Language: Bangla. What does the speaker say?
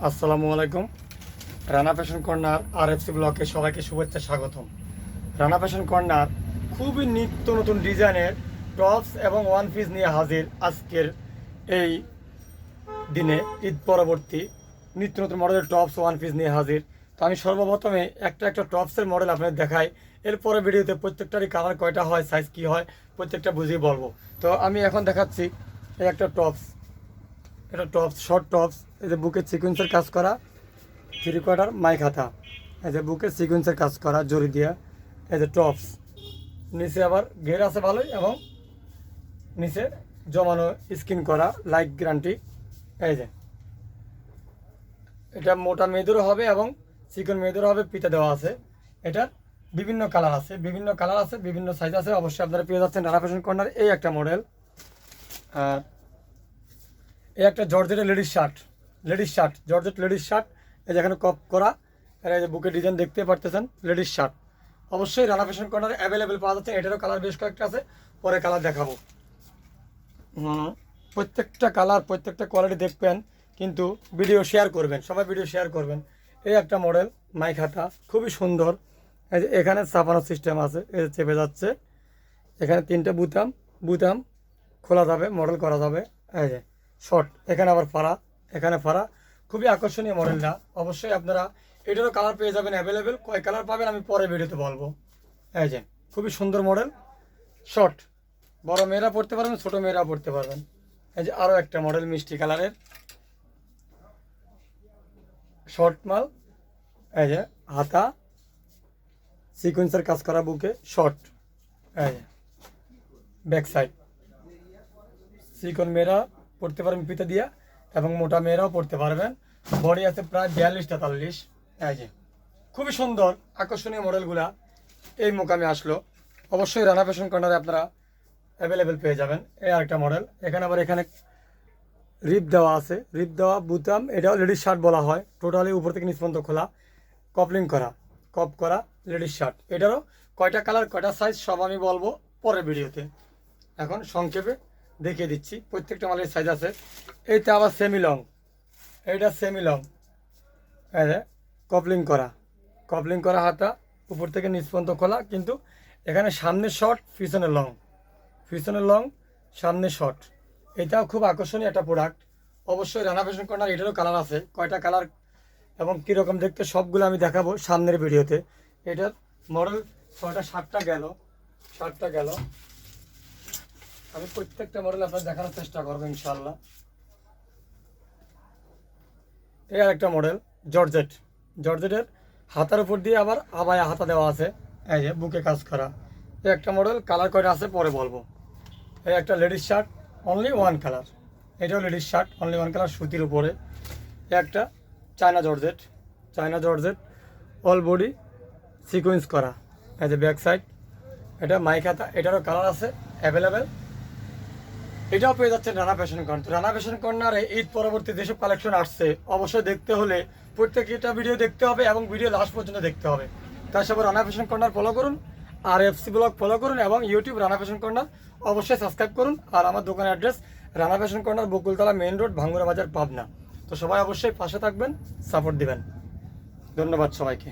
আসসালামু আলাইকুম। রানা ফ্যাশন কর্নার RFC ব্লকে সবাইকে শুভেচ্ছা স্বাগতম। রানা ফ্যাশন কর্নার খুবই নিত্য নতুন ডিজাইনের টপস এবং ওয়ান পিস নিয়ে হাজির আজকের এই দিনে। ঈদ পরবর্তী নিত্য নতুন মডেলের টপস ওয়ান পিস নিয়ে হাজির। তো আমি সর্বপ্রথমে একটা টপসের মডেল আপনাদের দেখাই, এরপরে ভিডিওতে প্রত্যেকটারই কালার কয়টা হয়, সাইজ কী হয়, প্রত্যেকটা বুঝিয়ে বলবো। তো আমি এখন দেখাচ্ছি এই একটা টপস, এটা টপস, শর্ট টপস। এই যে বুকে সিকোয়েন্সের কাজ করা, থ্রি কোয়ার্টার মাইক হাতা, এই যে বুকে সিকোয়েন্সের কাজ করা জরি দিয়া। এই যে টপস, নিচে আবার ঘের আছে ভালোই, এবং নিচে জমানো স্কিন করা, লাইক গ্যারান্টি। এই যে এটা মোটা মেয়েদেরও হবে এবং চিকন মেয়েদেরও হবে, পিতা দেওয়া আছে। এটার বিভিন্ন কালার আছে, বিভিন্ন সাইজ আছে। অবশ্যই আপনারা পেয়ে যাচ্ছেন রানা ফ্যাশন কর্নার। এই একটা মডেল। আর এই একটা জর্জেটের ladies shirt, georgette ladies shirt. এই যে এখানে কপ করা, আর এই যে বুকে ডিজাইন দেখতে পারতেছেন, লেডিস শার্ট। অবশ্যই রানা ফ্যাশন কর্নারে অ্যাভেলেবেল পাওয়া যাচ্ছে। এটারও কালার বেশ কয়েকটা আছে, পরে কালার দেখাবো। প্রত্যেকটা কালার, প্রত্যেকটা কোয়ালিটি দেখবেন, কিন্তু ভিডিও শেয়ার করবেন, সবাই ভিডিও শেয়ার করবেন। এই একটা মডেল, মাইক হাতা, খুবই সুন্দর। এই যে এখানে চাপানোর সিস্টেম আছে, এই যে চেপে যাচ্ছে। এখানে তিনটা বুতাম খোলা যাবে, মডেল করা যাবে। এই যে শর্ট, এখানে আবার এখানে ফাড়া। খুবই আকর্ষণীয় মডেলটা। অবশ্যই আপনারা এটারও কালার পেয়ে যাবেন অ্যাভেলেবেল। কয় কালার পাবেন আমি পরে ভিডিওতে বলবো। এই যে খুবই সুন্দর মডেল, শর্ট। বড় মেয়েরা পড়তে পারবেন, ছোট মেয়েরা পড়তে পারবেন। এই যে আরও একটা মডেল, মিষ্টি কালারের শর্ট মাল। এই যে হাতা, সিকোয়েন্সের কাজ করা বুকে, শর্ট। এই যে ব্যাক সাইড, চিকন মেয়েরা পড়তে পারবেন পিতা দিয়া, এবং মোটা মেয়েরাও পড়তে পারবেন। বডি আছে প্রায় 42-43। এই যে খুবই সুন্দর আকর্ষণীয় মডেলগুলা এই মোকামে আসলো। অবশ্যই রানা ফ্যাশন কর্নারে আপনারা অ্যাভেলেবেল পেয়ে যাবেন। এই আরেকটা মডেল। এখানে আবার এখানে রিপ দেওয়া আছে, রিপ দেওয়া বুতাম। এটাও লেডিস শার্ট বলা হয়। টোটালি উপর থেকে নিচ পর্যন্ত খোলা, কপ করা লেডিস শার্ট। এটারও কয়টা কালার, কয়টা সাইজ সব আমি বলবো পরের ভিডিওতে। এখন সংক্ষেপে দেখিয়ে দিচ্ছি, প্রত্যেকটা মালের সাইজ আছে। এইটা আবার সেমি লং, এইটা সেমি লং। এই যে কপলিং করা হাতা, উপর থেকে নিচ পর্যন্ত খোলা, কিন্তু এখানে সামনে শর্ট, পিছনে লং, সামনে শর্ট। এটাও খুব আকর্ষণীয় একটা প্রোডাক্ট। অবশ্যই রানা ফ্যাশন কর্নার এটারও কালার আছে, কয়টা কালার এবং কীরকম দেখতে সবগুলো আমি দেখাবো সামনের ভিডিওতে। এটার মডেল 6টা সাতটা গেল। আমি প্রত্যেকটা মডেল আপনার দেখানোর চেষ্টা করবো ইনশাল্লাহ। এই আর একটা মডেল, জর্জেটের হাতার উপর দিয়ে আবার আবায়া হাতা দেওয়া আছে। এই যে বুকে কাজ করা। এই একটা মডেল, কালার কয়টা আছে পরে বলবো। এই একটা ladies shirt, only one colour. এটাও ladies shirt, only one colour, সুতির উপরে। এই একটা China georgette, all body sequence করা। এই যে ব্যাক সাইড, এটা মাইক হাতা। এটারও কালার আছে অ্যাভেলেবেল। এটাও পেয়ে যাচ্ছেন Rana fashion corner. Rana fashion কর্নারে ঈদ পরবর্তী যেসব কালেকশন আসছে, অবশ্যই দেখতে হলে প্রত্যেকটা ভিডিও দেখতে হবে এবং ভিডিও লাস্ট পর্যন্ত দেখতে হবে। তার সাথে রানা ফ্যাশন কর্নার ফলো করুন, RFC ব্লগ ফলো করুন, এবং ইউটিউব রানা ফ্যাশন কর্নার অবশ্যই সাবস্ক্রাইব করুন। আর আমার দোকানের address Rana fashion corner, Bakultala main road, Bhangura বাজার, পাবনা। তো সবাই অবশ্যই পাশে থাকবেন, সাপোর্ট দিবেন। ধন্যবাদ সবাইকে।